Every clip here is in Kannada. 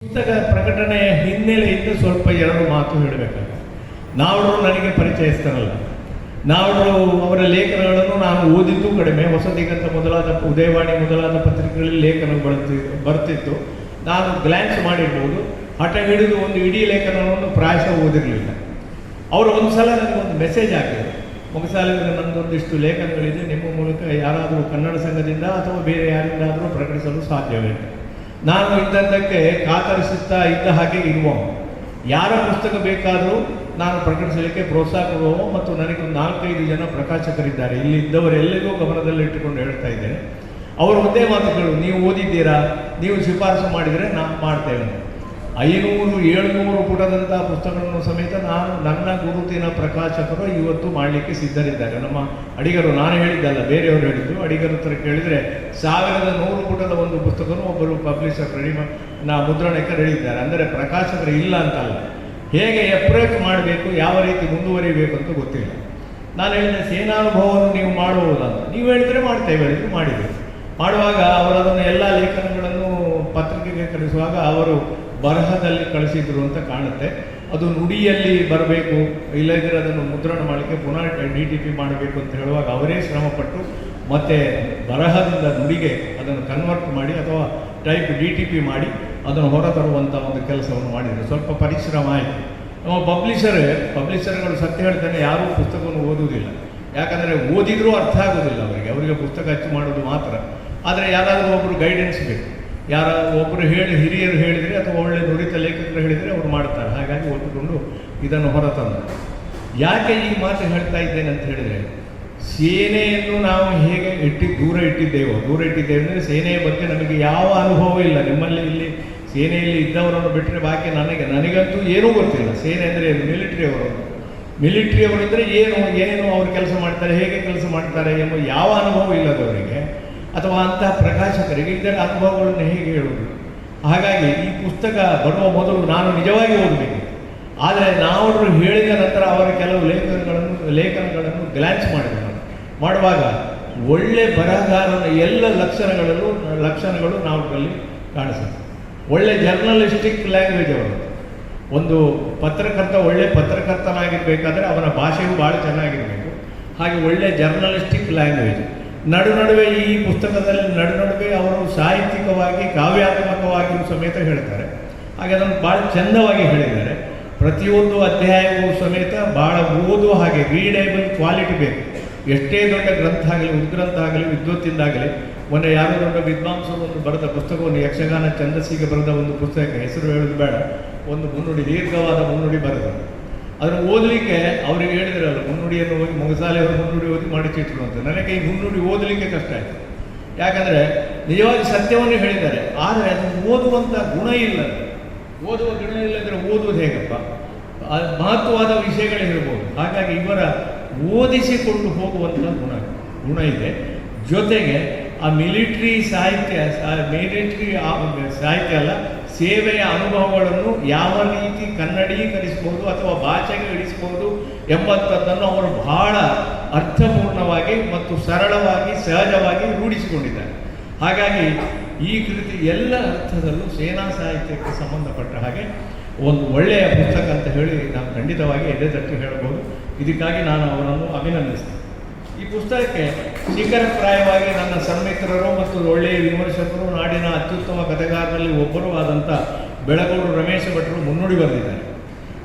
ಪುಸ್ತಕ ಪ್ರಕಟಣೆಯ ಹಿನ್ನೆಲೆಯಿಂದ ಸ್ವಲ್ಪ ಎರಡು ಮಾತು ಹೇಳಬೇಕಾಗುತ್ತೆ. ನಾವ್ರು ನನಗೆ ಪರಿಚಯಿಸ್ತಾರಲ್ಲ, ನಾವ್ರು ಅವರ ಲೇಖನಗಳನ್ನು ನಾನು ಓದಿದ್ದು ಕಡಿಮೆ. ಹೊಸದಿಗಂತ ಮೊದಲಾದ ಉದಯವಾಣಿ ಮೊದಲಾದ ಪತ್ರಿಕೆಗಳಲ್ಲಿ ಲೇಖನ ಬರ್ತಿತ್ತು. ನಾನು ಗ್ಲ್ಯಾನ್ಸ್ ಮಾಡಿರ್ಬೋದು, ಹಠ ಹಿಡಿದು ಒಂದು ಇಡೀ ಲೇಖನವನ್ನು ಪ್ರಾಯಶಃ ಓದಿರಲಿಲ್ಲ. ಅವರು ಒಂದು ಸಲ ನನಗೊಂದು ಮೆಸೇಜ್ ಹಾಕಿದರು, ಮುಗಿಸಾಲಿದ್ರೆ ನನ್ನದೊಂದಿಷ್ಟು ಲೇಖನಗಳಿದೆ, ನಿಮ್ಮ ಮೂಲಕ ಯಾರಾದರೂ ಕನ್ನಡ ಸಂಘದಿಂದ ಅಥವಾ ಬೇರೆ ಯಾರಿಂದಾದರೂ ಪ್ರಕಟಿಸಲು ಸಾಧ್ಯವೇ? ನಾನು ಇದ್ದದ್ದಕ್ಕೆ ಕಾತರಿಸುತ್ತಾ ಇದ್ದ ಹಾಗೆ ಇರುವ ಯಾರ ಪುಸ್ತಕ ಬೇಕಾದರೂ ನಾನು ಪ್ರಕಟಿಸಲಿಕ್ಕೆ ಪ್ರೋತ್ಸಾಹ ಕೊಡುವ ಮತ್ತು ನನಗೆ ಒಂದು 4-5 ಜನ ಪ್ರಕಾಶಕರಿದ್ದಾರೆ. ಇಲ್ಲಿ ಇದ್ದವರೆಲ್ಲರಿಗೂ ಗಮನದಲ್ಲಿಟ್ಟುಕೊಂಡು ಹೇಳ್ತಾ ಇದ್ದೇನೆ. ಅವರು ಒಂದೇ ಮಾತು ಕೇಳು, ನೀವು ಓದಿದ್ದೀರಾ, ನೀವು ಶಿಫಾರಸು ಮಾಡಿದರೆ ನಾನು ಮಾಡ್ತೇವೆ. 500-700 ಪುಟದಂಥ ಪುಸ್ತಕಗಳನ್ನು ಸಮೇತ ನನ್ನ ಗುರುತಿನ ಪ್ರಕಾಶಕರು ಇವತ್ತು ಮಾಡಲಿಕ್ಕೆ ಸಿದ್ಧರಿದ್ದಾರೆ. ನಮ್ಮ ಅಡಿಗರು, ನಾನು ಹೇಳಿದ್ದಲ್ಲ, ಬೇರೆಯವರು ಹೇಳಿದ್ದು. ಅಡಿಗರ ಹತ್ರ ಕೇಳಿದರೆ 1100 ಪುಟದ ಒಂದು ಪುಸ್ತಕವನ್ನು ಒಬ್ಬರು ಪಬ್ಲಿಷರ್ ಮುದ್ರಣಕ್ಕೆ ಹೇಳಿದ್ದಾರೆ. ಅಂದರೆ ಪ್ರಕಾಶಕರು ಇಲ್ಲ ಅಂತಲ್ಲ, ಹೇಗೆ ಅಪ್ರೋಚ್ ಮಾಡಬೇಕು, ಯಾವ ರೀತಿ ಮುಂದುವರಿಬೇಕು ಅಂತ ಗೊತ್ತಿಲ್ಲ. ನಾನು ಹೇಳಿದೆ, ಸೇನಾನುಭವವನ್ನು ನೀವು ಮಾಡಬಹುದಂತ. ನೀವು ಹೇಳಿದರೆ ಮಾಡ್ತೇವೆ, ಹೇಳಿದ್ರು ಮಾಡಿದರು. ಮಾಡುವಾಗ ಅವರು ಅದನ್ನು ಎಲ್ಲ ಲೇಖನಗಳನ್ನು ಪತ್ರಿಕೆಗೆ ಕಳಿಸುವಾಗ ಅವರು ಬರಹದಲ್ಲಿ ಕಳಿಸಿದ್ರು ಅಂತ ಕಾಣುತ್ತೆ. ಅದು ನುಡಿಯಲ್ಲಿ ಬರಬೇಕು, ಇಲ್ಲದಿದ್ದರೆ ಅದನ್ನು ಮುದ್ರಣ ಮಾಡಲಿಕ್ಕೆ ಪುನಃ DTP ಮಾಡಬೇಕು ಅಂತ ಹೇಳುವಾಗ ಅವರೇ ಶ್ರಮಪಟ್ಟು ಮತ್ತೆ ಬರಹದಿಂದ ನುಡಿಗೆ ಅದನ್ನು ಕನ್ವರ್ಟ್ ಮಾಡಿ ಅಥವಾ ಟೈಪ್ DTP ಮಾಡಿ ಅದನ್ನು ಹೊರತರುವಂಥ ಒಂದು ಕೆಲಸವನ್ನು ಮಾಡಿದರು. ಸ್ವಲ್ಪ ಪರಿಶ್ರಮ ಆಯಿತು. ನಮ್ಮ ಪಬ್ಲಿಷರ್ಗಳು ಸತ್ಯ ಹೇಳ್ತಾನೆ, ಯಾರೂ ಪುಸ್ತಕವನ್ನು ಓದುವುದಿಲ್ಲ. ಯಾಕಂದರೆ ಓದಿದರೂ ಅರ್ಥ ಆಗೋದಿಲ್ಲ ಅವರಿಗೆ ಪುಸ್ತಕ ಅಚ್ಚು ಮಾಡೋದು ಮಾತ್ರ. ಆದರೆ ಯಾರಾದರೂ ಒಬ್ಬರು ಗೈಡೆನ್ಸ್ ಬೇಕು, ಒಬ್ಬರು ಹಿರಿಯರು ಹೇಳಿದರೆ ಅಥವಾ ಒಳ್ಳೆ ನುರಿತ ಲೇಖಕರು ಹೇಳಿದರೆ ಅವರು ಮಾಡ್ತಾರೆ. ಹಾಗಾಗಿ ಒಟ್ಟುಕೊಂಡು ಇದನ್ನು ಹೊರತಂದರು. ಯಾಕೆ ಈ ಮಾತು ಹೇಳ್ತಾ ಇದ್ದೇನೆ ಅಂತ ಹೇಳಿದರೆ, ಸೇನೆಯನ್ನು ನಾವು ಹೇಗೆ ದೂರ ಇಟ್ಟಿದ್ದೇವೆ ಅಂದರೆ ಸೇನೆಯ ಬಗ್ಗೆ ನಮಗೆ ಯಾವ ಅನುಭವ ಇಲ್ಲ. ನಿಮ್ಮಲ್ಲಿ ಇಲ್ಲಿ ಸೇನೆಯಲ್ಲಿ ಇದ್ದವರನ್ನು ಬಿಟ್ಟರೆ ಬಾಕಿ ನನಗಂತೂ ಏನೂ ಗೊತ್ತಿಲ್ಲ. ಸೇನೆ ಅಂದರೆ ಏನು, ಮಿಲಿಟ್ರಿಯವರಿದ್ದರೆ ಏನು ಅವರು ಕೆಲಸ ಮಾಡ್ತಾರೆ, ಹೇಗೆ ಕೆಲಸ ಮಾಡ್ತಾರೆ ಎಂಬ ಯಾವ ಅನುಭವ ಇಲ್ಲದವರಿಗೆ ಅಥವಾ ಅಂತಹ ಪ್ರಕಾಶಕರಿಗೆ ಇದರ ಅನುಭವಗಳನ್ನು ಹೇಗೆ ಹೇಳುವುದು? ಹಾಗಾಗಿ ಈ ಪುಸ್ತಕ ಬರುವ ಮೊದಲು ನಾನು ನಿಜವಾಗಿ ಓದಬೇಕಿತ್ತು. ಆದರೆ ನಾವು ಹೇಳಿದ ನಂತರ ಅವರ ಕೆಲವು ಲೇಖನಗಳನ್ನು ಗ್ಲ್ಯಾನ್ಸ್ ಮಾಡುವಾಗ ಒಳ್ಳೆ ಬರಹಗಾರನ ಎಲ್ಲ ಲಕ್ಷಣಗಳು ನಾವುಗಳಲ್ಲಿ ಕಾಣಿಸುತ್ತೆ. ಒಳ್ಳೆ ಜರ್ನಲಿಸ್ಟಿಕ್ ಲ್ಯಾಂಗ್ವೇಜ್ ಅವರು. ಒಂದು ಒಳ್ಳೆ ಪತ್ರಕರ್ತನಾಗಿರಬೇಕಾದ್ರೆ ಅವನ ಭಾಷೆಯು ಭಾಳ ಚೆನ್ನಾಗಿರಬೇಕು. ಹಾಗೆ ಒಳ್ಳೆ ಜರ್ನಲಿಸ್ಟಿಕ್ ಲ್ಯಾಂಗ್ವೇಜ್. ನಡುವೆ ಈ ಪುಸ್ತಕದಲ್ಲಿ ನಡುವೆ ಅವರು ಸಾಹಿತ್ಯಿಕವಾಗಿ ಕಾವ್ಯಾತ್ಮಕವಾಗಿಯೂ ಸಮೇತ ಹೇಳ್ತಾರೆ. ಹಾಗೆ ಅದನ್ನು ಭಾಳ ಚೆಂದವಾಗಿ ಹೇಳಿದ್ದಾರೆ. ಪ್ರತಿಯೊಂದು ಅಧ್ಯಾಯವೂ ಸಮೇತ ಭಾಳ ಓದುವ ಹಾಗೆ ರೀಡೇಬಲ್ ಕ್ವಾಲಿಟಿ ಬೇಕು. ಎಷ್ಟೇ ದೊಡ್ಡ ಗ್ರಂಥ ಆಗಲಿ, ಉದ್ಗ್ರಂಥ ಆಗಲಿ, ವಿದ್ವತ್ತಿಂದಾಗಲಿ. ಮೊನ್ನೆ ಯಾರೋ ದೊಡ್ಡ ವಿದ್ವಾಂಸರು ಒಂದು ಬರೆದ ಪುಸ್ತಕವನ್ನು, ಯಕ್ಷಗಾನ ಛಂದಸ್ಸಿಗೆ ಬರೆದ ಒಂದು ಪುಸ್ತಕ, ಹೆಸರು ಹೇಳೋದು ಬೇಡ, ಒಂದು ಮುನ್ನುಡಿ, ದೀರ್ಘವಾದ ಮುನ್ನುಡಿ ಬರೆದರು. ಅದನ್ನು ಓದಲಿಕ್ಕೆ ಅವ್ರಿಗೆ ಹೇಳಿದ್ರಲ್ಲ, ಮುನ್ನುಡಿಯನ್ನು ಹೋಗಿ ಮೊಗಸಾಲೆಯವರು ಮುನ್ನುಡಿ ಓದಿ ಮಾಡಿಸಿಟ್ರು ಅಂತ. ನನಗೆ ಈ ಮುನ್ನುಡಿ ಓದಲಿಕ್ಕೆ ಕಷ್ಟ ಆಯಿತು. ಯಾಕಂದರೆ ನಿಜವಾಗಿ ಸತ್ಯವನ್ನು ಹೇಳಿದ್ದಾರೆ, ಆದರೆ ಅದು ಓದುವಂಥ ಗುಣ ಇಲ್ಲ. ಇಲ್ಲದ್ರೆ ಓದುವುದು ಹೇಗಪ್ಪ? ಮಹತ್ವವಾದ ವಿಷಯಗಳಿರ್ಬೋದು. ಹಾಗಾಗಿ ಇವರ ಓದಿಸಿಕೊಂಡು ಹೋಗುವಂಥ ಗುಣ ಇದೆ. ಜೊತೆಗೆ ಆ ಮಿಲಿಟ್ರಿ ಸಾಹಿತ್ಯ ಅಲ್ಲ, ಸೇವೆಯ ಅನುಭವಗಳನ್ನು ಯಾವ ರೀತಿ ಕನ್ನಡೀಕರಿಸಬಹುದು ಅಥವಾ ಭಾಷೆಗೆ ಇಳಿಸಬಹುದು ಎಂಬಂಥದ್ದನ್ನು ಅವರು ಬಹಳ ಅರ್ಥಪೂರ್ಣವಾಗಿ ಮತ್ತು ಸರಳವಾಗಿ ಸಹಜವಾಗಿ ರೂಢಿಸಿಕೊಂಡಿದ್ದಾರೆ. ಹಾಗಾಗಿ ಈ ಕೃತಿ ಎಲ್ಲ ಅರ್ಥದಲ್ಲೂ ಸೇನಾ ಸಾಹಿತ್ಯಕ್ಕೆ ಸಂಬಂಧಪಟ್ಟ ಹಾಗೆ ಒಂದು ಒಳ್ಳೆಯ ಪುಸ್ತಕ ಅಂತ ಹೇಳಿ ನಾನು ಖಂಡಿತವಾಗಿ ಎದೆತಟ್ಟು ಹೇಳಬಹುದು. ಇದಕ್ಕಾಗಿ ನಾನು ಅವರನ್ನು ಅಭಿನಂದಿಸ್ತೇನೆ. ಈ ಪುಸ್ತಕಕ್ಕೆ ಶಿಖರಪ್ರಾಯವಾಗಿ ನನ್ನ ಸನ್ಮಿತ್ರರು ಮತ್ತು ಒಳ್ಳೆಯ ವಿಮರ್ಶಕರು, ನಾಡಿನ ಅತ್ಯುತ್ತಮ ಕಥೆಗಾರರಲ್ಲಿ ಒಬ್ಬರೂ ಆದಂಥ ಬೆಳಗೋಡು ರಮೇಶ ಭಟ್ರು ಮುನ್ನುಡಿ ಬರೆದಿದ್ದಾರೆ.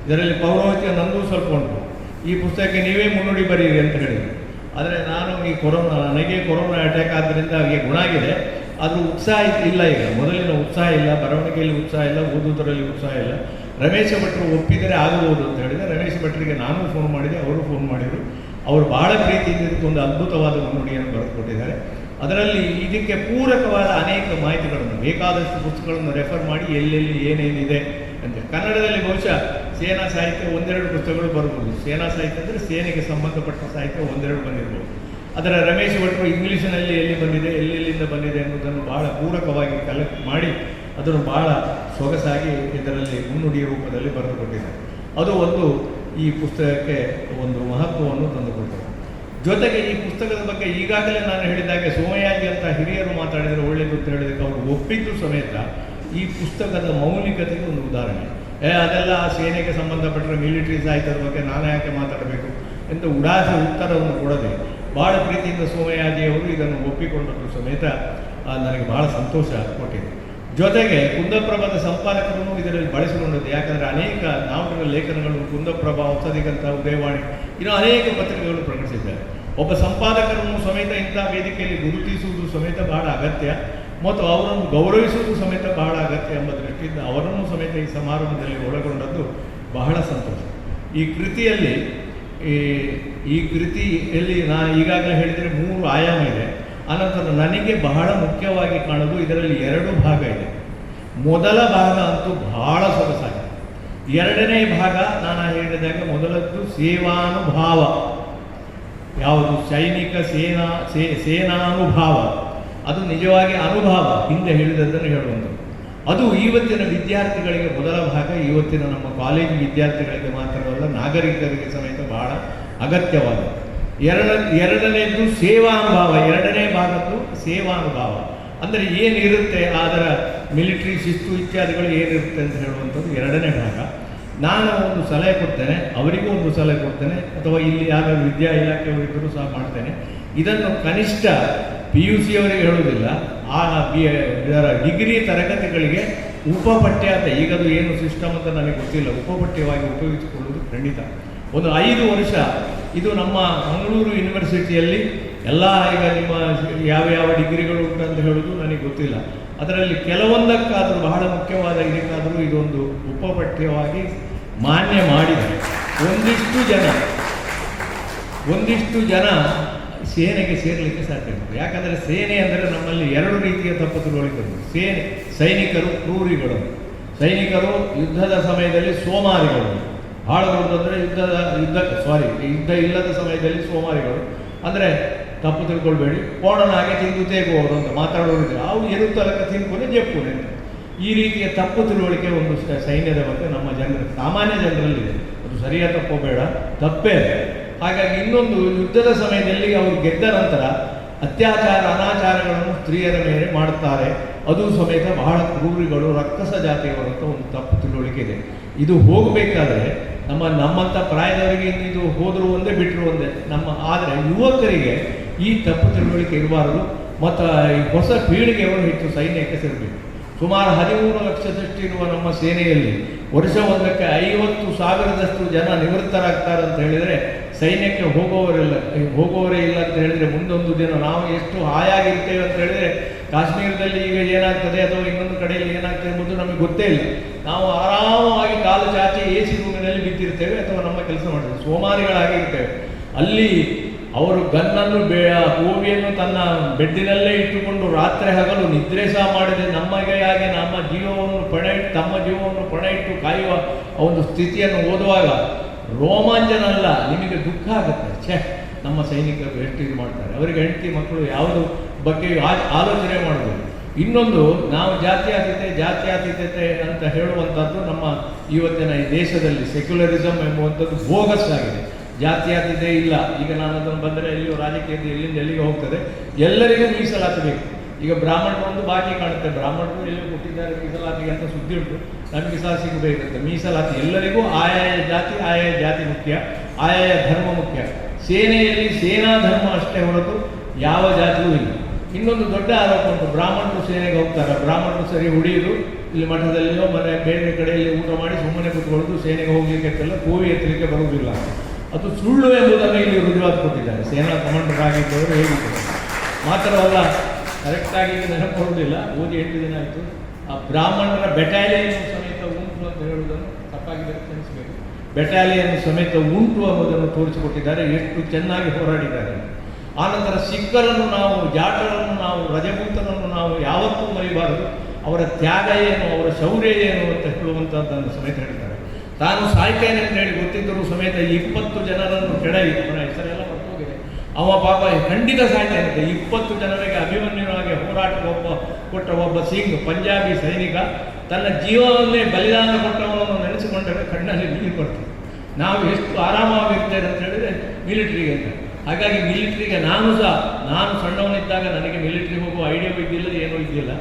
ಇದರಲ್ಲಿ ಪೌರೋಹಿತ್ಯ ನಂದು ಸ್ವಲ್ಪ ಉಂಟು. ಈ ಪುಸ್ತಕಕ್ಕೆ ನೀವೇ ಮುನ್ನುಡಿ ಬರೀರಿ ಅಂತ ಹೇಳಿದರು. ಆದರೆ ನನಗೆ ಕೊರೋನಾ ಅಟ್ಯಾಕ್ ಆದ್ದರಿಂದ ಅವರಿಗೆ ಗುಣ ಆಗಿದೆ. ಅದು ಉತ್ಸಾಹ ಇಲ್ಲ, ಈಗ ಮೊದಲಿನ ಉತ್ಸಾಹ ಇಲ್ಲ, ಬರವಣಿಗೆಯಲ್ಲಿ ಉತ್ಸಾಹ ಇಲ್ಲ, ಓದುವುದರಲ್ಲಿ ಉತ್ಸಾಹ ಇಲ್ಲ. ರಮೇಶ ಭಟ್ರು ಒಪ್ಪಿದರೆ ಆಗಬಹುದು ಅಂತ ಹೇಳಿದೆ. ರಮೇಶ ಭಟ್ರಿಗೆ ನಾನು ಫೋನ್ ಮಾಡಿದೆ, ಅವರು ಫೋನ್ ಮಾಡಿದರು. ಅವರು ಬಹಳ ಪ್ರೀತಿಯಿಂದ ಇದಕ್ಕೊಂದು ಅದ್ಭುತವಾದ ಮುನ್ನುಡಿಯನ್ನು ಬರೆದುಕೊಟ್ಟಿದ್ದಾರೆ. ಅದರಲ್ಲಿ ಇದಕ್ಕೆ ಪೂರಕವಾದ ಅನೇಕ ಮಾಹಿತಿಗಳನ್ನು, ಬೇಕಾದಷ್ಟು ಪುಸ್ತಕಗಳನ್ನು ರೆಫರ್ ಮಾಡಿ ಎಲ್ಲೆಲ್ಲಿ ಏನೇನಿದೆ ಅಂತ. ಕನ್ನಡದಲ್ಲಿ ಬಹುಶಃ ಸೇನಾ ಸಾಹಿತ್ಯ 1-2 ಪುಸ್ತಕಗಳು ಬರ್ಬೋದು. ಸೇನಾ ಸಾಹಿತ್ಯ ಅಂದರೆ ಸೇನೆಗೆ ಸಂಬಂಧಪಟ್ಟ ಸಾಹಿತ್ಯ 1-2 ಬಂದಿರ್ಬೋದು. ಅದರ ರಮೇಶ್ ಭಟ್ರು ಇಂಗ್ಲೀಷಿನಲ್ಲಿ ಎಲ್ಲಿ ಬಂದಿದೆ, ಎಲ್ಲೆಲ್ಲಿಂದ ಬಂದಿದೆ ಅನ್ನೋದನ್ನು ಬಹಳ ಪೂರಕವಾಗಿ ಕಲೆಕ್ಟ್ ಮಾಡಿ ಅದನ್ನು ಬಹಳ ಸೊಗಸಾಗಿ ಇದರಲ್ಲಿ ಮುನ್ನುಡಿ ರೂಪದಲ್ಲಿ ಬರೆದುಕೊಟ್ಟಿದ್ದಾರೆ. ಅದು ಒಂದು ಈ ಪುಸ್ತಕಕ್ಕೆ ಒಂದು ಮಹತ್ವವನ್ನು ತಂದುಕೊಟ್ಟರು. ಜೊತೆಗೆ ಈ ಪುಸ್ತಕದ ಬಗ್ಗೆ ಈಗಾಗಲೇ ನಾನು ಹೇಳಿದಾಗೆ ಸೋಮಯಾಜಿ ಅಂತ ಹಿರಿಯರು ಮಾತಾಡಿದರೆ ಒಳ್ಳೆಯದು ಅಂತ ಹೇಳಿದಕ್ಕೆ ಅವರು ಒಪ್ಪಿದ್ದು ಸಮೇತ ಈ ಪುಸ್ತಕದ ಮೌಲಿಕತೆಗೆ ಒಂದು ಉದಾಹರಣೆ. ಅದೆಲ್ಲ ಸೇನೆಗೆ ಸಂಬಂಧಪಟ್ಟರೆ ಮಿಲಿಟರಿ ಸಾಹಿತ್ಯದ ಬಗ್ಗೆ ನಾನು ಯಾಕೆ ಮಾತಾಡಬೇಕು ಅಂತ ಉಡಾಸೆ ಉತ್ತರವನ್ನು ಕೊಡದೆ ಭಾಳ ಪ್ರೀತಿಯಿಂದ ಸೋಮಯಾಜಿಯವರು ಇದನ್ನು ಒಪ್ಪಿಕೊಂಡದ್ದು ಸಮೇತ ನನಗೆ ಭಾಳ ಸಂತೋಷ ಕೊಟ್ಟಿದೆ. ಜೊತೆಗೆ ಕುಂದಪ್ರಭದ ಸಂಪಾದಕರನ್ನು ಇದರಲ್ಲಿ ಬಳಸಿಕೊಂಡದ್ದು. ಯಾಕಂದರೆ ಅನೇಕ ನಾವುಗಳ ಲೇಖನಗಳು ಕುಂದಪ್ರಭ, ಹೊಸದಿಗಂತ, ಉದಯವಾಣಿ ಇನ್ನೂ ಅನೇಕ ಪತ್ರಿಕೆಗಳು ಪ್ರಕಟಿಸಿದ್ದಾರೆ. ಒಬ್ಬ ಸಂಪಾದಕರನ್ನು ಸಮೇತ ಇಂಥ ವೇದಿಕೆಯಲ್ಲಿ ಗುರುತಿಸುವುದು ಸಮೇತ ಬಹಳ ಅಗತ್ಯ ಮತ್ತು ಅವರನ್ನು ಗೌರವಿಸುವುದು ಸಮೇತ ಬಹಳ ಅಗತ್ಯ ಎಂಬ ದೃಷ್ಟಿಯಿಂದ ಅವರನ್ನು ಸಮೇತ ಈ ಸಮಾರಂಭದಲ್ಲಿ ಒಳಗೊಂಡದ್ದು ಬಹಳ ಸಂತೋಷ. ಈ ಕೃತಿಯಲ್ಲಿ ನಾನು ಈಗಾಗಲೇ ಹೇಳಿದರೆ 3 ಆಯಾಮ ಇದೆ. ಅನಂತರ ನನಗೆ ಬಹಳ ಮುಖ್ಯವಾಗಿ ಕಾಣೋದು ಇದರಲ್ಲಿ 2 ಭಾಗ ಇದೆ. ಮೊದಲ ಭಾಗ ಅಂತೂ ಬಹಳ ಸೊಗಸಾಗಿದೆ. ಎರಡನೇ ಭಾಗ ನಾನು ಹೇಳಿದಾಗ ಮೊದಲದ್ದು ಸೇವಾನುಭಾವ, ಯಾವುದು ಸೈನಿಕ ಸೇನಾನುಭಾವ, ಅದು ನಿಜವಾಗಿ ಅನುಭವ, ಹಿಂದೆ ಹೇಳಿದದ್ದನ್ನು ಹೇಳುವಂಥದ್ದು. ಅದು ಇವತ್ತಿನ ವಿದ್ಯಾರ್ಥಿಗಳಿಗೆ ಮೊದಲ ಭಾಗ, ಇವತ್ತಿನ ನಮ್ಮ ಕಾಲೇಜು ವಿದ್ಯಾರ್ಥಿಗಳಿಗೆ ಮಾತ್ರವಲ್ಲ ನಾಗರಿಕರಿಗೆ ಸಮೇತ ಬಹಳ ಅಗತ್ಯವಾಗಿದೆ. ಎರಡನೇದು ಸೇವಾನುಭಾವ, ಎರಡನೇ ಭಾಗದ್ದು ಸೇವಾನುಭಾವ ಅಂದರೆ ಏನಿರುತ್ತೆ, ಅದರ ಮಿಲಿಟರಿ ಶಿಸ್ತು ಇತ್ಯಾದಿಗಳು ಏನಿರುತ್ತೆ ಅಂತ ಹೇಳುವಂಥದ್ದು ಎರಡನೇ ಭಾಗ. ನಾನು ಒಂದು ಸಲಹೆ ಕೊಡ್ತೇನೆ, ಅವರಿಗೂ ಒಂದು ಸಲಹೆ ಕೊಡ್ತೇನೆ, ಅಥವಾ ಇಲ್ಲಿ ಯಾರು ವಿದ್ಯಾ ಇಲಾಖೆಯವರಿದ್ದರೂ ಸಹ ಮಾಡ್ತೇನೆ. ಇದನ್ನು ಕನಿಷ್ಠ PUC ಅವರಿಗೆ ಹೇಳುವುದಿಲ್ಲ, ಡಿಗ್ರಿ ತರಗತಿಗಳಿಗೆ ಉಪಪಠ್ಯ ಅಂತ, ಈಗದು ಏನು ಸಿಸ್ಟಮ್ ಅಂತ ನನಗೆ ಗೊತ್ತಿಲ್ಲ, ಉಪಪಠ್ಯವಾಗಿ ಉಪಯೋಗಿಸಿಕೊಳ್ಳುವುದು ಖಂಡಿತ. ಒಂದು 5 ವರ್ಷ ಇದು ನಮ್ಮ ಮಂಗಳೂರು ಯೂನಿವರ್ಸಿಟಿಯಲ್ಲಿ ಎಲ್ಲ, ಈಗ ನಿಮ್ಮ ಯಾವ ಡಿಗ್ರಿಗಳು ಉಂಟಂತ ಹೇಳೋದು ನನಗೆ ಗೊತ್ತಿಲ್ಲ, ಅದರಲ್ಲಿ ಕೆಲವೊಂದಕ್ಕಾದರೂ ಬಹಳ ಮುಖ್ಯವಾದ ಇದಕ್ಕಾದರೂ ಇದೊಂದು ಉಪಪಠ್ಯವಾಗಿ ಮಾನ್ಯ ಮಾಡಿದ್ದಾರೆ. ಒಂದಿಷ್ಟು ಜನ ಸೇನೆಗೆ ಸೇರಲಿಕ್ಕೆ ಸಾಧ್ಯ ಆಗ್ತದೆ. ಯಾಕಂದರೆ ಸೇನೆ ಅಂದರೆ ನಮ್ಮಲ್ಲಿ 2 ರೀತಿಯ ತಪ್ಪು ತಿಳುವಳಿಕೆಗಳು. ಸೈನಿಕರು ಕ್ರೂರಿಗಳು, ಸೈನಿಕರು ಯುದ್ಧದ ಸಮಯದಲ್ಲಿ ಸೋಮಾರಿಗಳು, ಭಾಳ ದೊಡ್ಡದಂದರೆ ಯುದ್ಧ ಇಲ್ಲದ ಸಮಯದಲ್ಲಿ ಸೋಮಾರಿಗಳು. ಅಂದರೆ ತಪ್ಪು ತಿಳ್ಕೊಳ್ಬೇಡಿ, ಕೋಣನಾಗೆ ತಿಂದು ತೇಗುವವರು ಅಂತ ಮಾತಾಡೋರಿದ್ರೆ ಅವು ಎರುತ್ತಲಕ್ಕ ತಿನ್ಕೊಂಡು ಜಪ್ಪುನೆ ಅಂತ. ಈ ರೀತಿಯ ತಪ್ಪು ತಿಳುವಳಿಕೆ ಒಂದು ಸೈನ್ಯದ ಬಗ್ಗೆ ನಮ್ಮ ಸಾಮಾನ್ಯ ಜನರಲ್ಲಿದೆ. ಅದು ಸರಿಯಾದ ತಪ್ಪೋ ಬೇಡ, ತಪ್ಪೇ. ಹಾಗಾಗಿ ಇನ್ನೊಂದು, ಯುದ್ಧದ ಸಮಯದಲ್ಲಿ ಅವರು ಗೆದ್ದ ನಂತರ ಅತ್ಯಾಚಾರ ಅನಾಚಾರಗಳನ್ನು ಸ್ತ್ರೀಯರ ಮೇಲೆ ಮಾಡುತ್ತಾರೆ, ಅದು ಸಮೇತ ಬಹಳ ಕ್ರೂರಿಗಳು, ರಕ್ಕಸ ಜಾತಿಯವರು ಅಂತ ಒಂದು ತಪ್ಪು ತಿಳುವಳಿಕೆ ಇದೆ. ಇದು ಹೋಗಬೇಕಾದ್ರೆ ನಮ್ಮಂಥ ಪ್ರಾಯದವರಿಗೆ ಇದು ಹೋದರೂ ಒಂದೇ ಬಿಟ್ಟರು ಒಂದೇ, ಆದರೆ ಯುವಕರಿಗೆ ಈ ತಪ್ಪು ತಿಳುವಳಿಕೆ ಇರಬಾರದು. ಮತ್ತು ಈ ಹೊಸ ಪೀಳಿಗೆಯವರು ಹೆಚ್ಚು ಸೈನ್ಯಕ್ಕೆ ಸೇರಬೇಕು. ಸುಮಾರು 13 ಲಕ್ಷದಷ್ಟು ಇರುವ ನಮ್ಮ ಸೇನೆಯಲ್ಲಿ ವರ್ಷ ಒಂದಕ್ಕೆ 50,000ದಷ್ಟು ಜನ ನಿವೃತ್ತರಾಗ್ತಾರೆ ಅಂತ ಹೇಳಿದರೆ, ಸೈನ್ಯಕ್ಕೆ ಹೋಗೋವರೇ ಇಲ್ಲ ಅಂತ ಹೇಳಿದರೆ, ಮುಂದೊಂದು ದಿನ ನಾವು ಎಷ್ಟು ಹಾಯಾಗಿರ್ತೇವೆ ಅಂತ ಹೇಳಿದರೆ, ಕಾಶ್ಮೀರದಲ್ಲಿ ಈಗ ಏನಾಗ್ತದೆ ಅಥವಾ ಇನ್ನೊಂದು ಕಡೆಯಲ್ಲಿ ಏನಾಗ್ತದೆ ಎಂಬುದು ನಮಗೆ ಗೊತ್ತೇ ಇಲ್ಲ. ನಾವು ಆರಾಮವಾಗಿ ಕಾಲು ಚಾಚಿ AC ರೂಮಿನಲ್ಲಿ ಬಿದ್ದಿರ್ತೇವೆ ಅಥವಾ ನಮ್ಮ ಕೆಲಸ ಮಾಡ್ತೇವೆ, ಸೋಮಾರಿಗಳಾಗಿರ್ತೇವೆ. ಅಲ್ಲಿ ಅವರು ಗನ್ನನ್ನು ಕೋವಿಯನ್ನು ತನ್ನ ಬೆಡ್ಡಿನಲ್ಲೇ ಇಟ್ಟುಕೊಂಡು ರಾತ್ರಿ ಹಗಲು ನಿದ್ರೆ ಸಹ ಮಾಡಿದೆ ನಮಗೆಯಾಗಿ ತಮ್ಮ ಜೀವವನ್ನು ಪಣ ಇಟ್ಟು ಕಾಯುವ ಒಂದು ಸ್ಥಿತಿಯನ್ನು ಓದುವಾಗ ರೋಮಾಂಚನ ಅಲ್ಲ, ನಿಮಗೆ ದುಃಖ ಆಗುತ್ತೆ. ನಮ್ಮ ಸೈನಿಕರು ಎಷ್ಟು ಇದು ಮಾಡ್ತಾರೆ, ಅವರಿಗೆ ಹೆಂಡತಿ ಮಕ್ಕಳು ಯಾವುದು ಬಗ್ಗೆ ಆಲೋಚನೆ ಮಾಡೋದು. ಇನ್ನೊಂದು, ನಾವು ಜಾತ್ಯಾತೀತತೆ ಅಂತ ಹೇಳುವಂಥದ್ದು ನಮ್ಮ ಇವತ್ತಿನ ಈ ದೇಶದಲ್ಲಿ ಸೆಕ್ಯುಲರಿಸಮ್ ಎಂಬುವಂಥದ್ದು ಬೋಗಸ್ ಆಗಿದೆ. ಜಾತ್ಯಾತೀತೆ ಇಲ್ಲ. ಈಗ ನಾನು ಅದನ್ನು ಬಂದರೆ ಎಲ್ಲಿಯೋ ರಾಜಕೀಯದ ಎಲ್ಲಿಂದ ಎಲ್ಲಿಗೆ ಹೋಗ್ತದೆ, ಎಲ್ಲರಿಗೂ ಮೀಸಲಾತಿ ಬೇಕು. ಈಗ ಬ್ರಾಹ್ಮಣರು ಒಂದು ಬಾಕಿ ಕಾಣುತ್ತೆ, ಬ್ರಾಹ್ಮಣರು ಎಲ್ಲಿ ಕೊಟ್ಟಿದ್ದಾರೆ ಮೀಸಲಾತಿ ಅಂತ ಸುದ್ದಿ ಉಂಟು, ನಮಗೆ ಸಹ ಸಿಗಬೇಕಂತೆ ಮೀಸಲಾತಿ. ಎಲ್ಲರಿಗೂ ಆಯಾಯ ಜಾತಿ ಮುಖ್ಯ, ಆಯಾಯ ಧರ್ಮ ಮುಖ್ಯ. ಸೇನೆಯಲ್ಲಿ ಸೇನಾ ಧರ್ಮ ಅಷ್ಟೇ ಹೊರತು ಯಾವ ಜಾತಿಯೂ ಇಲ್ಲ. ಇನ್ನೊಂದು ದೊಡ್ಡ ಆರೋಪ ಉಂಟು, ಬ್ರಾಹ್ಮಣರು ಸೇನೆಗೆ ಹೋಗ್ತಾರೆ, ಬ್ರಾಹ್ಮಣರು ಸರಿ ಹುಡಿಯುವುದು, ಇಲ್ಲಿ ಮಠದಲ್ಲಿಯೋ ಬೇರೆ ಕಡೆಯಲ್ಲಿ ಊಟ ಮಾಡಿ ಸುಮ್ಮನೆ ಕೂತ್ಕೊಳ್ಳೋದು, ಸೇನೆಗೆ ಹೋಗ್ಲಿಕ್ಕೆಲ್ಲ ಕೋವಿ ಎತ್ತಲಿಕ್ಕೆ ಬರುವುದಿಲ್ಲ. ಅದು ಸುಳ್ಳು ಎಂಬುದನ್ನು ಇಲ್ಲಿ ರುಜುವಾತು ಕೊಟ್ಟಿದ್ದಾರೆ ಸೇನಾ ಕಮಾಂಡರ್ ಆಗಿದ್ದವರು ಹೇಳಿದ್ದಾರೆ. ಮಾತ್ರವಲ್ಲ, ಕರೆಕ್ಟಾಗಿ ನೆನಪು ಕೊಡುವುದಿಲ್ಲ, ಓದಿ 8 ದಿನ ಆಯಿತು. ಆ ಬ್ರಾಹ್ಮಣರ ಬೆಟಾಲಿಯನ್ ಸಮೇತ ಉಂಟು ಅಂತ ಹೇಳುವುದನ್ನು ತಪ್ಪಾಗಿ ತಿಳಿಸಬೇಕು. ಬೆಟಾಲಿಯನ್ ಸಮೇತ ಉಂಟು ಅನ್ನೋದನ್ನು ತೋರಿಸಿಕೊಟ್ಟಿದ್ದಾರೆ, ಎಷ್ಟು ಚೆನ್ನಾಗಿ ಹೋರಾಡಿದ್ದಾರೆ. ಆನಂತರ ಸಿಖ್ಖರನ್ನು ನಾವು, ಜಾಟರನ್ನು ನಾವು, ರಜಪೂತರನ್ನು ನಾವು ಯಾವತ್ತೂ ಮರಿಬಾರದು. ಅವರ ತ್ಯಾಗ ಏನು, ಅವರ ಶೌರ್ಯ ಏನು ಅಂತ ಹೇಳುವಂಥದ್ದನ್ನು ಸಮೇತ ಹೇಳ್ತಾರೆ. ತಾನು ಸಾಯ್ತೇನೆ ಅಂತ ಹೇಳಿ ಗೊತ್ತಿದ್ದರೂ ಸಮೇತ 20 ಜನರನ್ನು ಕೆಡವಿ, ಅವನ ಹೆಸರೆಲ್ಲ ಮರ್ತೋಗಿದೆ, ಅವ ಪಾಪ ಖಂಡಿತ ಸಾಯ್ತೇನೆ ಅಂತ 20 ಜನರಿಗೆ ಅಭಿಮನ್ಯುವಾಗಿ ಹೋರಾಟ ಕೊಟ್ಟ ಒಬ್ಬ ಸಿಂಗ್ ಪಂಜಾಬಿ ಸೈನಿಕ ತನ್ನ ಜೀವನವನ್ನೇ ಬಲಿದಾನ ಕೊಟ್ಟವನನ್ನು ನೆನೆಸಿಕೊಂಡರೆ ಕಣ್ಣಲ್ಲಿ ನೀರು ಬರ್ತದೆ. ನಾವು ಎಷ್ಟು ಆರಾಮಾಗಿರ್ತೇವೆ ಅಂತ ಹೇಳಿದರೆ ಮಿಲಿಟ್ರಿಗೆ ಅಂತ. ಹಾಗಾಗಿ ಮಿಲಿಟ್ರಿಗೆ ನಾನು ಸಣ್ಣವನಿದ್ದಾಗ ನನಗೆ ಮಿಲಿಟ್ರಿಗೆ ಹೋಗುವ ಐಡಿಯಾ ಇದ್ದಿಲ್ಲ, ಏನೂ ಇದ್ದಿಲ್ಲ.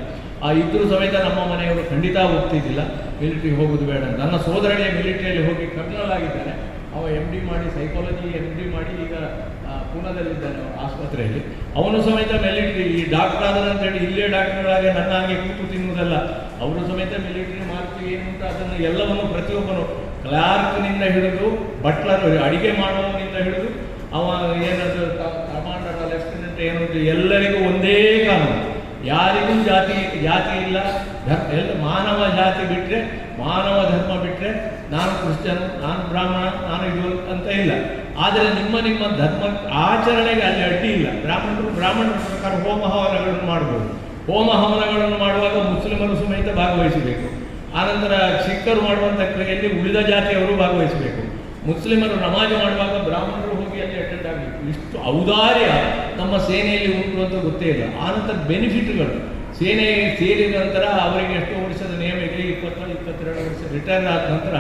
ಇದ್ರೂ ಸಮೇತ ನಮ್ಮ ಮನೆಯವರು ಖಂಡಿತ ಒಪ್ತಿದ್ದಿಲ್ಲ, ಮಿಲಿಟ್ರಿಗೆ ಹೋಗೋದು ಬೇಡ. ನನ್ನ ಸೋದರನೇ ಮಿಲಿಟ್ರಿಯಲ್ಲಿ ಹೋಗಿ ಕರ್ನಲ್ ಆಗಿದ್ದಾನೆ. ಅವ MD ಮಾಡಿ, ಸೈಕಾಲಜಿ MD ಮಾಡಿ ಈಗ ಪೂನಾದಲ್ಲಿದ್ದಾನೆ ಆಸ್ಪತ್ರೆಯಲ್ಲಿ. ಅವನು ಸಮೇತ ಮಿಲಿಟ್ರಿ, ಈ ಡಾಕ್ಟರ್ ಆದ ಅಂತೇಳಿ ಇಲ್ಲೇ ಡಾಕ್ಟರ್ಗಳಾಗಿ ನನ್ನ ಹಾಗೆ ಕೂತು ತಿನ್ನುವುದಲ್ಲ, ಅವರು ಸಮೇತ ಮಿಲಿಟ್ರಿ ಮಾಡ್ತೀವಿ ಏನು ಅಂತ ಅದನ್ನು ಎಲ್ಲವನ್ನು ಪ್ರತಿಯೊಬ್ಬನು ಕ್ಲಾರ್ಕ್ನಿಂದ ಹಿಡಿದು ಬಟ್ಲರ್, ಅಡಿಗೆ ಮಾಡುವವನಿಂದ ಹಿಡಿದು ಅವ ಏನದು ಕಮಾಂಡರ್, ಲೆಫ್ಟಿನೆಂಟ್ ಏನು, ಎಲ್ಲರಿಗೂ ಒಂದೇ ಕಾನೂನು. ಯಾರಿಗೂ ಜಾತಿ ಇಲ್ಲ, ಎಲ್ಲ ಮಾನವ ಜಾತಿ ಬಿಟ್ಟರೆ, ಮಾನವ ಧರ್ಮ ಬಿಟ್ಟರೆ ನಾನು ಕ್ರಿಶ್ಚಿಯನ್, ನಾನು ಬ್ರಾಹ್ಮಣ, ನಾನು ಇದು ಅಂತ ಇಲ್ಲ. ಆದರೆ ನಿಮ್ಮ ಧರ್ಮ ಆಚರಣೆಗೆ ಅಲ್ಲಿ ಅಡ್ಡಿ ಇಲ್ಲ. ಬ್ರಾಹ್ಮಣರ ಪ್ರಕಾರ ಹೋಮ ಹವನಗಳನ್ನು ಮಾಡ್ಬೋದು. ಹೋಮ ಹವನಗಳನ್ನು ಮಾಡುವಾಗ ಮುಸ್ಲಿಮರು ಸಮೇತ ಭಾಗವಹಿಸಬೇಕು. ಆನಂತರ ಸಿಖ್ಖರು ಮಾಡುವಂಥ ಕ್ರಿಯೆಯಲ್ಲಿ ಉಳಿದ ಜಾತಿಯವರು ಭಾಗವಹಿಸಬೇಕು. ಮುಸ್ಲಿಮರು ನಮಾಜ್ ಮಾಡುವಾಗ ಬ್ರಾಹ್ಮಣರು ಹೋಗಿ ಅಲ್ಲಿ ಅಟೆಂಡ್ ಆಗಬೇಕು. ಇಷ್ಟು ಔದಾರ್ಯ ನಮ್ಮ ಸೇನೆಯಲ್ಲಿ ಉಂಟು ಅಂತ ಗೊತ್ತೇ ಇಲ್ಲ. ಆನಂತರ ಬೆನಿಫಿಟ್ಗಳು, ಸೇನೆ ಸೇರಿದ ನಂತರ ಅವರಿಗೆ ಎಷ್ಟು ವರ್ಷದ ನಿಯಮ ಇದೆ, 22 ವರ್ಷ ರಿಟೈರ್ ಆದ ನಂತರ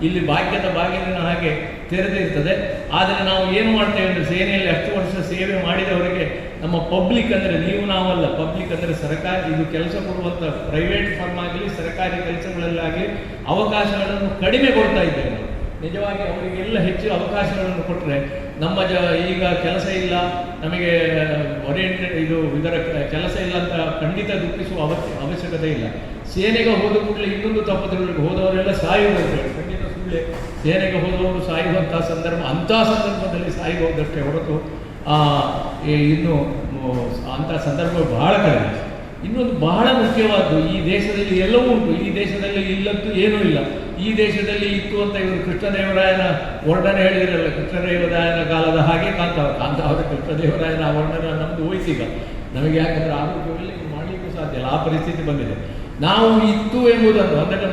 ಇಲ್ಲಿ ಭಾಗ್ಯದ ಬಾಗಿಲಿನ ಹಾಗೆ ತೆರೆದಿರ್ತದೆ. ಆದರೆ ನಾವು ಏನು ಮಾಡ್ತೇವೆ ಅಂದರೆ, ಸೇನೆಯಲ್ಲಿ ಅಷ್ಟು ವರ್ಷ ಸೇವೆ ಮಾಡಿದವರಿಗೆ ನಮ್ಮ ಪಬ್ಲಿಕ್ ಅಂದರೆ ನೀವು ನಾವಲ್ಲ, ಪಬ್ಲಿಕ್ ಅಂದರೆ ಸರ್ಕಾರ, ಇದು ಕೆಲಸ ಕೊಡುವಂಥ ಪ್ರೈವೇಟ್ ಫರ್ಮ್ ಆಗಲಿ ಸರ್ಕಾರಿ ಕೆಲಸಗಳಲ್ಲಾಗಲಿ ಅವಕಾಶಗಳನ್ನು ಕಡಿಮೆ ಕೊಡ್ತಾ ಇದ್ದೇವೆ ನಾವು. ನಿಜವಾಗಿ ಅವರಿಗೆಲ್ಲ ಹೆಚ್ಚು ಅವಕಾಶಗಳನ್ನು ಕೊಟ್ಟರೆ ನಮ್ಮ ಈಗ ಕೆಲಸ ಇಲ್ಲ, ನಮಗೆ ಓರಿಯೆಂಟೆಡ್ ಇದರ ಕೆಲಸ ಇಲ್ಲ ಅಂತ ಖಂಡಿತ ದುಃಖಿಸುವ ಅವಶ್ಯಕತೆ ಇಲ್ಲ. ಸೇನೆಗೆ ಹೋದ ಕೂಡಲೇ ಇನ್ನೊಂದು ತಪ್ಪುಗಳಿಗೆ ಹೋದವರೆಲ್ಲ ಸಾಯುವುದಂತೆ, ಖಂಡಿತ ಸುಳ್ಳೆ. ಸೇನೆಗೆ ಹೋದವರು ಸಾಯುವಂಥ ಸಂದರ್ಭ, ಅಂಥ ಸಂದರ್ಭದಲ್ಲಿ ಸಾಯುವುದಷ್ಟೇ ಹೊರತು ಇನ್ನು ಅಂಥ ಸಂದರ್ಭ ಬಹಳ ಕಡಿಮೆ. ಇನ್ನೊಂದು ಬಹಳ ಮುಖ್ಯವಾದ್ದು, ಈ ದೇಶದಲ್ಲಿ ಎಲ್ಲವೂ ಉಂಟು, ಈ ದೇಶದಲ್ಲಿ ಇಲ್ಲದ್ದು ಏನೂ ಇಲ್ಲ. ಈ ದೇಶದಲ್ಲಿ ಇತ್ತು ಅಂತ ಇವರು ಕೃಷ್ಣದೇವರಾಯನ ವರ್ಣನೆ ಹೇಳಿದ್ರಲ್ಲ, ಕೃಷ್ಣದೇವರಾಯನ ಕಾಲದ ಹಾಗೆ ಕಾಂತಾವರ ಕೃಷ್ಣದೇವರಾಯನ ವರ್ಣನೆ ನಮ್ಮದು ಹೋಯ್ತೀಗ. ನಮಗೆ ಯಾಕಂದರೆ ಆರೋಗ್ಯದಲ್ಲಿ ಮಾಡಲಿಕ್ಕೂ ಸಾಧ್ಯ ಇಲ್ಲ, ಆ ಪರಿಸ್ಥಿತಿ ಬಂದಿದೆ. ನಾವು ಇತ್ತು ಎಂಬುದನ್ನು, ಅಂದರೆ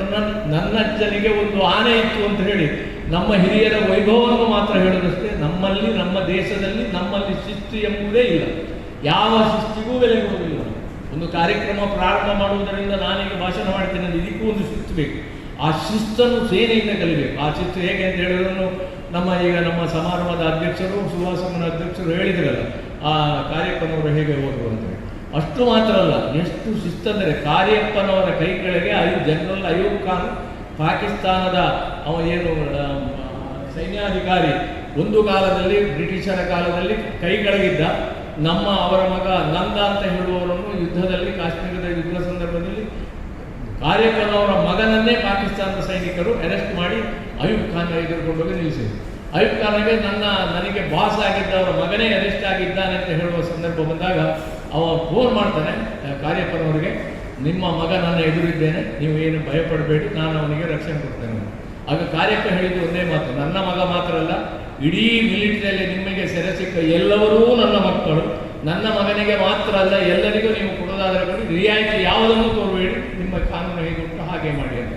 ನನ್ನ ಅಜ್ಜನಿಗೆ ಒಂದು ಆನೆ ಇತ್ತು ಅಂತ ಹೇಳಿ ನಮ್ಮ ಹಿರಿಯರ ವೈಭವವನ್ನು ಮಾತ್ರ ಹೇಳೋದಷ್ಟೇ. ನಮ್ಮಲ್ಲಿ, ನಮ್ಮ ದೇಶದಲ್ಲಿ ನಮ್ಮಲ್ಲಿ ಶಿಸ್ತು ಎಂಬುದೇ ಇಲ್ಲ. ಯಾವ ಶಿಸ್ತಿಗೂ ಬೆಲೆ ಕೊಡುವುದಿಲ್ಲ. ಒಂದು ಕಾರ್ಯಕ್ರಮ ಪ್ರಾರಂಭ ಮಾಡುವುದರಿಂದ ನಾನೀಗ ಭಾಷಣ ಮಾಡ್ತೇನೆ ಅಂದರೆ ಇದಕ್ಕೂ ಒಂದು ಶಿಸ್ತು ಬೇಕು. ಆ ಶಿಸ್ತನ್ನು ಸೇನೆಯಿಂದ ಕಲಿಬೇಕು. ಆ ಶಿಸ್ತು ಹೇಗೆ ಅಂತ ಹೇಳೋದನ್ನು ನಮ್ಮ ಸಮಾರಂಭದ ಅಧ್ಯಕ್ಷರು, ಸುಹಾಸನ ಅಧ್ಯಕ್ಷರು ಹೇಳಿದ್ರಲ್ಲ, ಆ ಕಾರ್ಯಪ್ಪನವರು ಹೇಗೆ ಹೋದರು ಅಂತೇಳಿ. ಅಷ್ಟು ಮಾತ್ರ ಅಲ್ಲ, ಎಷ್ಟು ಶಿಸ್ತಂದರೆ ಕಾರ್ಯಪ್ಪನವರ ಕೈ ಕೆಳಗೆ ಜನರಲ್ ಅಯೂಬ್ ಖಾನ್, ಪಾಕಿಸ್ತಾನದ ಸೈನ್ಯಾಧಿಕಾರಿ, ಒಂದು ಕಾಲದಲ್ಲಿ ಬ್ರಿಟಿಷರ ಕಾಲದಲ್ಲಿ ಕೈ ಕೆಳಗಿದ್ದ ಅವರ ಮಗ ನಂದ ಅಂತ ಹೇಳುವವರನ್ನು ಯುದ್ಧದಲ್ಲಿ, ಕಾಶ್ಮೀರದ ಯುದ್ಧ ಸಂದರ್ಭದಲ್ಲಿ ಕಾರ್ಯಪ್ಪನವರ ಮಗನನ್ನೇ ಪಾಕಿಸ್ತಾನದ ಸೈನಿಕರು ಅರೆಸ್ಟ್ ಮಾಡಿ ಅಯೂಬ್ ಖಾನ್ ಎದುರುಕೊಂಡೋಗಿ ನಿಲ್ಲಿಸಿದರು. ಅಯೂಬ್ ಖಾನ್ಗೆ ನನಗೆ ಬಾಸ್ ಆಗಿದ್ದವರ ಮಗನೇ ಅರೆಸ್ಟ್ ಆಗಿದ್ದಾನೆ ಅಂತ ಹೇಳುವ ಸಂದರ್ಭ ಬಂದಾಗ ಅವ ಫೋನ್ ಮಾಡ್ತಾನೆ ಕಾರ್ಯಪ್ಪನವರಿಗೆ, ನಿಮ್ಮ ಮಗ ನನ್ನ ಎದುರಿದ್ದೇನೆ, ನೀವು ಏನು ಭಯಪಡಬೇಡಿ, ನಾನು ಅವನಿಗೆ ರಕ್ಷಣೆ ಕೊಡ್ತೇನೆ. ಆಗ ಕಾರ್ಯಪ್ಪ ಹೇಳಿದ್ದು ಒಂದೇ ಮಾತು, ನನ್ನ ಮಗ ಮಾತ್ರ ಅಲ್ಲ, ಇಡೀ ಮಿಲಿಟರಿಯಲ್ಲಿ ನಿಮಗೆ ಸೆರೆ ಸಿಕ್ಕ ಎಲ್ಲವರೂ ನನ್ನ ಮಕ್ಕಳು. ನನ್ನ ಮಗನಿಗೆ ಮಾತ್ರ ಅಲ್ಲ, ಎಲ್ಲರಿಗೂ ನೀವು ಕೊಡೋದಾದರೆ ಕೊಡಿ, ರಿಯಾಯಿತಿ ಯಾವುದನ್ನು ತೋರಬೇಡಿ, ನಿಮ್ಮ ಕಾನೂನು ಹೇಗೆ ಉಂಟು ಹಾಗೆ ಮಾಡಿ ಅಂತ.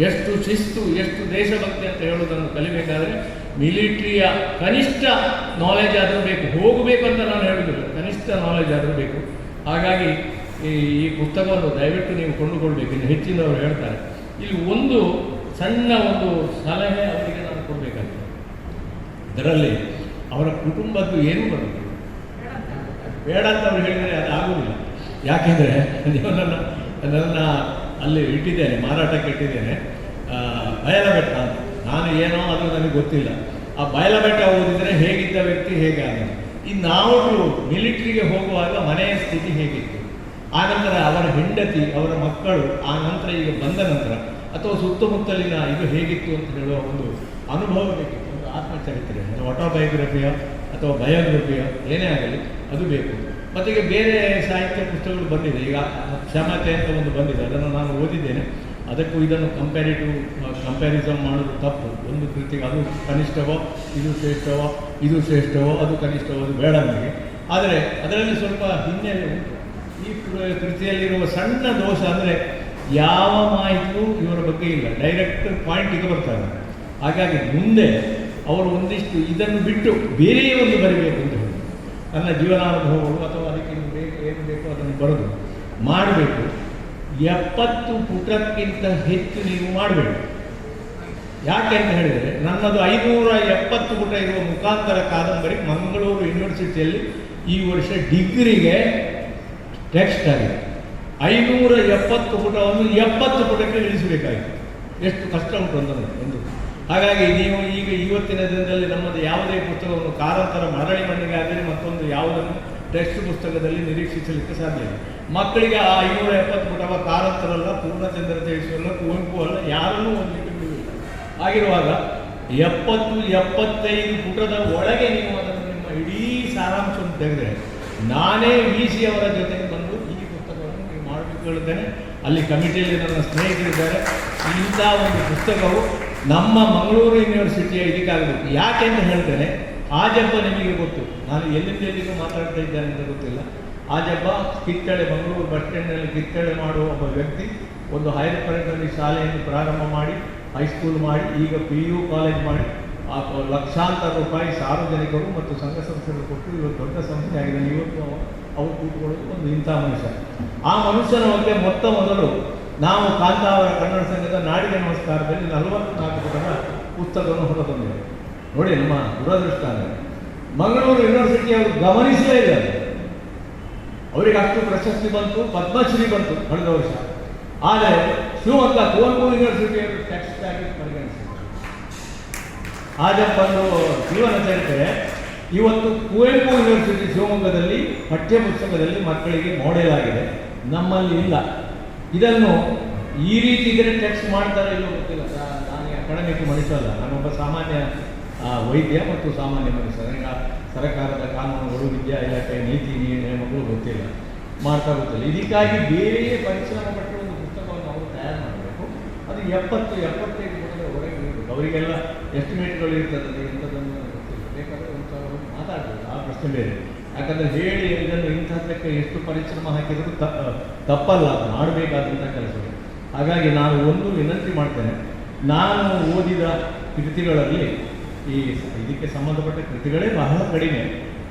ಎಷ್ಟು ಶಿಸ್ತು, ಎಷ್ಟು ದೇಶಭಕ್ತಿ ಅಂತ ಹೇಳೋದನ್ನು ಕಲಿಬೇಕಾದ್ರೆ ಮಿಲಿಟ್ರಿಯ ಕನಿಷ್ಠ ನಾಲೆಜ್ ಆದರೂ ಬೇಕು. ಹೋಗಬೇಕು ಅಂತ ನಾನು ಹೇಳುವುದಿಲ್ಲ, ಕನಿಷ್ಠ ನಾಲೆಜ್ ಆದರೂ ಬೇಕು. ಹಾಗಾಗಿ ಈ ಪುಸ್ತಕವನ್ನು ದಯವಿಟ್ಟು ನೀವು ಕೊಂಡುಕೊಳ್ಬೇಕು. ಇನ್ನು ಹೆಚ್ಚಿನವರು ಹೇಳ್ತಾರೆ. ಇಲ್ಲಿ ಒಂದು ಸಣ್ಣ ಒಂದು ಸಲಹೆ ಅವರಿಗೆ ನಾನು ಕೊಡಬೇಕಾಗ್ತದೆ. ಇದರಲ್ಲಿ ಅವರ ಕುಟುಂಬದ್ದು ಏನೂ ಬರುತ್ತೆ ಬೇಡ ಅಂತ ಅವ್ರು ಹೇಳಿದರೆ ಅದು ಆಗುವುದಿಲ್ಲ. ಯಾಕೆಂದರೆ ನೀವು ನನ್ನ ಅಲ್ಲಿ ಇಟ್ಟಿದ್ದೇನೆ, ಮಾರಾಟಕ್ಕೆ ಇಟ್ಟಿದ್ದೇನೆ, ಬಯಲಬೆಟ್ಟ ಅಂತ. ನಾನು ಏನೋ ಅದು ನನಗೆ ಗೊತ್ತಿಲ್ಲ. ಆ ಬಯಲಬೆಟ್ಟ ಓದಿದರೆ ಹೇಗಿದ್ದ ವ್ಯಕ್ತಿ ಹೇಗಾಗಿದೆ, ನಾವು ಮಿಲಿಟ್ರಿಗೆ ಹೋಗುವಾಗ ಮನೆಯ ಸ್ಥಿತಿ ಹೇಗಿತ್ತು, ಆನಂತರ ಅವರ ಹೆಂಡತಿ, ಅವರ ಮಕ್ಕಳು, ಆ ನಂತರ ಈಗ ಬಂದ ನಂತರ ಅಥವಾ ಸುತ್ತಮುತ್ತಲಿನ ಇದು ಹೇಗಿತ್ತು ಅಂತ ಹೇಳುವ ಒಂದು ಅನುಭವ ಬೇಕಿತ್ತು. ಒಂದು ಆತ್ಮಚರಿತ್ರೆ, ಆಟೋಬಯೋಗ್ರಫಿಯ ಅಥವಾ ಬಯೋಗ್ರಫಿಯ ಏನೇ ಆಗಲಿ ಅದು ಬೇಕು. ಮತ್ತು ಈಗ ಬೇರೆ ಸಾಹಿತ್ಯ ಪುಸ್ತಕಗಳು ಬಂದಿದೆ. ಈಗ ಕ್ಷಮತೆ ಅಂತ ಒಂದು ಬಂದಿದೆ, ಅದನ್ನು ನಾನು ಓದಿದ್ದೇನೆ. ಅದಕ್ಕೂ ಇದನ್ನು ಕಂಪ್ಯಾರಿಸನ್ ಮಾಡೋದು ತಪ್ಪು. ಒಂದು ಕೃತಿಗೆ ಅದು ಕನಿಷ್ಠವೋ ಇದು ಶ್ರೇಷ್ಠವೋ, ಇದು ಶ್ರೇಷ್ಠವೋ ಅದು ಕನಿಷ್ಠವೋ, ಅದು ಬೇಡ ನನಗೆ. ಆದರೆ ಅದರಲ್ಲಿ ಸ್ವಲ್ಪ ಹಿನ್ನೆಲೆ ಉಂಟು. ಈ ಕೃತಿಯಲ್ಲಿರುವ ಸಣ್ಣ ದೋಷ ಅಂದರೆ ಯಾವ ಮಾಹಿತಿಯೂ ಇವರ ಬಗ್ಗೆ ಇಲ್ಲ, ಡೈರೆಕ್ಟ್ ಪಾಯಿಂಟಿಗೆ ಬರ್ತಾರೆ. ಹಾಗಾಗಿ ಮುಂದೆ ಅವರು ಒಂದಿಷ್ಟು ಇದನ್ನು ಬಿಟ್ಟು ಬೇರೆಯೇ ಒಂದು ಬರೀಬೇಕು ಅಂತ ಹೇಳಿ ನನ್ನ ಜೀವನಾನುಭವಗಳು ಅಥವಾ ಅದಕ್ಕೆ ಏನು ಬೇಕೋ ಅದನ್ನು ಬರೆದು ಮಾಡಬೇಕು. 70 ಪುಟಕ್ಕಿಂತ ಹೆಚ್ಚು ನೀವು ಮಾಡಬೇಕು. ಯಾಕೆ ಅಂತ ಹೇಳಿದರೆ ನನ್ನದು 570 ಪುಟ ಇರುವ ಮುಖಾಂತರ ಕಾದಂಬರಿ ಮಂಗಳೂರು ಯೂನಿವರ್ಸಿಟಿಯಲ್ಲಿ ಈ ವರ್ಷ ಡಿಗ್ರಿಗೆ ಟೆಕ್ಸ್ಟ್ ಆಗಿದೆ. 570 ಪುಟವನ್ನು 70 ಪುಟಕ್ಕೆ ಇಳಿಸಬೇಕಾಯಿತು. ಎಷ್ಟು ಕಷ್ಟ ಉಂಟು ಎಂದು. ಹಾಗಾಗಿ ನೀವು ಈಗ ಇವತ್ತಿನ ದಿನದಲ್ಲಿ ನಮ್ಮದು ಯಾವುದೇ ಪುಸ್ತಕವನ್ನು ಕಾರಂತರ ಮರಳಿ ಮಣ್ಣಿಗೆ ಆಗಲಿ ಮತ್ತೊಂದು ಯಾವುದನ್ನು ಟೆಕ್ಸ್ಟ್ ಪುಸ್ತಕದಲ್ಲಿ ನಿರೀಕ್ಷಿಸಲಿಕ್ಕೆ ಸಾಧ್ಯ ಇಲ್ಲ. ಮಕ್ಕಳಿಗೆ ಆ 570 ಪುಟವ ಕಾರಂತರಲ್ಲ, ಪೂರ್ಣಚಂದ್ರ ತೇಜಸ್ವರಲ್ಲ, ಕುವೆಂಪು ಅಲ್ಲ, ಯಾರನ್ನೂ ಓದಲಿಕ್ಕೆ ಬಿಡುವುದಿಲ್ಲ. ಆಗಿರುವಾಗ 70-75 ಪುಟದ ಒಳಗೆ ನೀವು ಅದನ್ನು ನಿಮ್ಮ ಇಡೀ ಸಾರಾಂಶವನ್ನು ತೆಗೆದರೆ ನಾನೇ VC ಅವರ ಜೊತೆಗೆ ಬಂದು ಈ ಪುಸ್ತಕವನ್ನು ನೀವು ಮಾಡಬೇಕು ಹೇಳುತ್ತೇನೆ. ಅಲ್ಲಿ ಕಮಿಟಿಯಲ್ಲಿ ನನ್ನ ಸ್ನೇಹಿತರಿದ್ದಾರೆ. ಇಂಥ ಒಂದು ಪುಸ್ತಕವು ನಮ್ಮ ಮಂಗಳೂರು ಯೂನಿವರ್ಸಿಟಿಯ ಇದಕ್ಕಾಗಬೇಕು. ಯಾಕೆ ಅಂತ ಹೇಳ್ತೇನೆ, ಆಜಬ್ಬ ನಿಮಗೆ ಗೊತ್ತು, ನಾನು ಎಲ್ಲಿಂದ ಮಾತಾಡ್ತಾ ಇದ್ದೇನೆ ಅಂತ ಗೊತ್ತಿಲ್ಲ. ಆಜಬ್ಬ ಕಿತ್ತಳೆ, ಮಂಗಳೂರು ಬಸ್ ಸ್ಟ್ಯಾಂಡ್ನಲ್ಲಿ ಕಿತ್ತಳೆ ಮಾಡುವ ಒಬ್ಬ ವ್ಯಕ್ತಿ. ಒಂದು ಹೈಯರ್ ಪ್ರೈಮರಿ ಶಾಲೆಯನ್ನು ಪ್ರಾರಂಭ ಮಾಡಿ, ಹೈಸ್ಕೂಲ್ ಮಾಡಿ, ಈಗ PU ಕಾಲೇಜ್ ಮಾಡಿ, ಲಕ್ಷಾಂತರ ರೂಪಾಯಿ ಸಾರ್ವಜನಿಕರು ಮತ್ತು ಸಂಘ ಸಂಸ್ಥೆಗಳು ಕೊಟ್ಟು ಇವತ್ತು ದೊಡ್ಡ ಸಂಸ್ಥೆ ಆಗಿದೆ. ಇವತ್ತು ಅವರು ಕೂತ್ಕೊಳ್ಳೋದು ಒಂದು ಇಂಥ ಮನುಷ್ಯ. ಆ ಮನುಷ್ಯನ ಬಗ್ಗೆ ಮೊದಲು ನಾವು ಕಾಂತಾವರ ಕನ್ನಡ ಸಂಘದ ನಾಡಿಗೆ ನಮಸ್ಕಾರದಲ್ಲಿ 44 ಪುಟದ ಪುಸ್ತಕವನ್ನು ಹೊರತಂದಿದೆ. ನೋಡಿ, ನಮ್ಮ ದುರದೃಷ್ಟ ಅಂದರೆ ಮಂಗಳೂರು ಯೂನಿವರ್ಸಿಟಿ ಅವರು ಗಮನಿಸಲೇ ಇಲ್ಲ. ಅವರಿಗೆ ಅಷ್ಟು ಪ್ರಶಸ್ತಿ ಬಂತು, ಪದ್ಮಶ್ರೀ ಬಂತು ಕಳೆದ ವರ್ಷ. ಆದರೆ ಶಿವಮೊಗ್ಗ ಕುವೆಂಪು ಯೂನಿವರ್ಸಿಟಿಯವರು ಟೆಕ್ಸ್ಟ್ ಆಗಿ ಪರಿಗಣಿಸಿದರು. ಆಜಪ್ಪಂದು ಜೀವನ ಚರಿತ್ರೆ ಇವತ್ತು ಕುವೆಂಪು ಯೂನಿವರ್ಸಿಟಿ ಶಿವಮೊಗ್ಗದಲ್ಲಿ ಪಠ್ಯ ಪುಸ್ತಕದಲ್ಲಿ ಮಕ್ಕಳಿಗೆ ಮಾಡೆಲ್ ಆಗಿದೆ, ನಮ್ಮಲ್ಲಿ ಇಲ್ಲ. ಇದನ್ನು ಈ ರೀತಿ ಇದ್ರೆ ಟೆಕ್ಸ್ಟ್ ಮಾಡ್ತಾರೆ ಇಲ್ಲೋ ಗೊತ್ತಿಲ್ಲ. ನಾನು ಅಕಾಡೆಮಿಕ್ ಮನುಷ್ಯ ಅಲ್ಲ, ನಾನೊಬ್ಬ ಸಾಮಾನ್ಯ ವೈದ್ಯ ಮತ್ತು ಸಾಮಾನ್ಯ ಮನುಷ್ಯ. ಈಗ ಸರ್ಕಾರದ ಕಾನೂನುಗಳು, ವಿದ್ಯಾ ಇಲಾಖೆ ನೀತಿ ನಿಯಮಗಳು ಗೊತ್ತಿಲ್ಲ, ಮಾಡ್ತಾ ಗೊತ್ತಿಲ್ಲ. ಇದಕ್ಕಾಗಿ ಬೇರೆಯೇ ಪರಿಶ್ರಮ ಪಟ್ಟು ಒಂದು ಪುಸ್ತಕವನ್ನು ಅವರು ತಯಾರು ಮಾಡಬೇಕು. ಅದು 70-75 ಪುಟದ ಹೊರಗೆ ಇರಬೇಕು. ಅವರಿಗೆಲ್ಲ ಎಸ್ಟಿಮೇಟ್ಗಳು ಇರ್ತದೆ, ಇಂಥದ್ದನ್ನು ಗೊತ್ತಿಲ್ಲ. ಬೇಕಾದರೆ ಒಂದು ಮಾತಾಡ್ಬೋದು, ಆ ಪ್ರಶ್ನೆ ಬೇರೆ. ಯಾಕಂದರೆ ಹೇಳಿ ಇದನ್ನು ಇಂಥದ್ದಕ್ಕೆ ಎಷ್ಟು ಪರಿಶ್ರಮ ಹಾಕಿದರೂ ತಪ್ಪಲ್ಲ, ಅದು ಮಾಡಬೇಕಾದಂಥ ಕೆಲಸಗಳು. ಹಾಗಾಗಿ ನಾನು ಒಂದು ವಿನಂತಿ ಮಾಡ್ತೇನೆ, ನಾನು ಓದಿದ ಕೃತಿಗಳಲ್ಲಿ ಈ ಇದಕ್ಕೆ ಸಂಬಂಧಪಟ್ಟ ಕೃತಿಗಳೇ ಬಹಳ ಕಡಿಮೆ.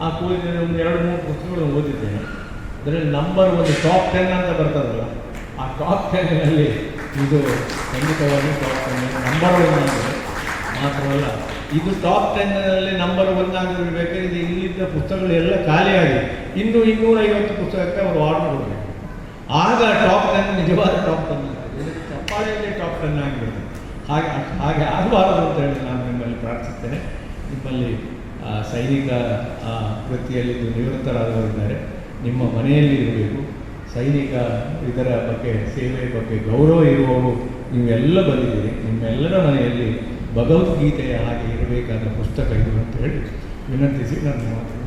ಆ ಒಂದು 2-3 ಪುಸ್ತಕಗಳು ಓದಿದ್ದೇನೆ. ಅದರಲ್ಲಿ ನಂಬರ್ 1 ಟಾಪ್ 10 ಅಂತ ಬರ್ತದಲ್ಲ, ಆ ಟಾಪ್ 10ನಲ್ಲಿ ಇದು ಖಂಡಿತವಾಗಿ ಟಾಪ್ 10 ನಂಬರ್ 1 ಆಗಿದೆ. ಮಾತ್ರವಲ್ಲ, ಇದು ಟಾಪ್ 10ನಲ್ಲಿ ನಂಬರ್ 1 ಆಗಿರಬೇಕಾದ್ರೆ ಇದು ಇಲ್ಲಿದ್ದ ಪುಸ್ತಕಗಳು ಎಲ್ಲ ಖಾಲಿಯಾಗಿದೆ. ಇನ್ನು 250 ಪುಸ್ತಕಕ್ಕೆ ಅವರು ಆರ್ಡರ್ ಕೊಡಬೇಕು. ಆಗ ಟಾಪ್ 10 ನಿಜವಾದ ಟಾಪ್ 10 ಚಪ್ಪಾಳೆಯಲ್ಲಿ ಟಾಪ್ 10 ಆಗಿಬಿಡ್ತದೆ. ಹಾಗೆ ಆಗಬಾರದು ಅಂತ ಹೇಳಿ ನಾನು ನಿಮ್ಮಲ್ಲಿ ಪ್ರಾರ್ಥಿಸ್ತೇನೆ. ನಿಮ್ಮಲ್ಲಿ ಸೈನಿಕ ವೃತ್ತಿಯಲ್ಲಿ ನಿವೃತ್ತರಾದವರಿದ್ದಾರೆ, ನಿಮ್ಮ ಮನೆಯಲ್ಲಿ ಇರಬೇಕು. ಸೈನಿಕ ಇದರ ಬಗ್ಗೆ, ಸೇವೆಯ ಬಗ್ಗೆ ಗೌರವ ಇರುವವರು ನೀವೆಲ್ಲ ಬಂದಿದ್ದೀರಿ. ನಿಮ್ಮೆಲ್ಲರ ಮನೆಯಲ್ಲಿ ಭಗವದ್ಗೀತೆಯ ಹಾಗೆ ಇರಬೇಕಾದ ಪುಸ್ತಕ ಇದು ಅಂತ ಹೇಳಿ ವಿನಂತಿಸಿ ನನ್ನ ಮಾತು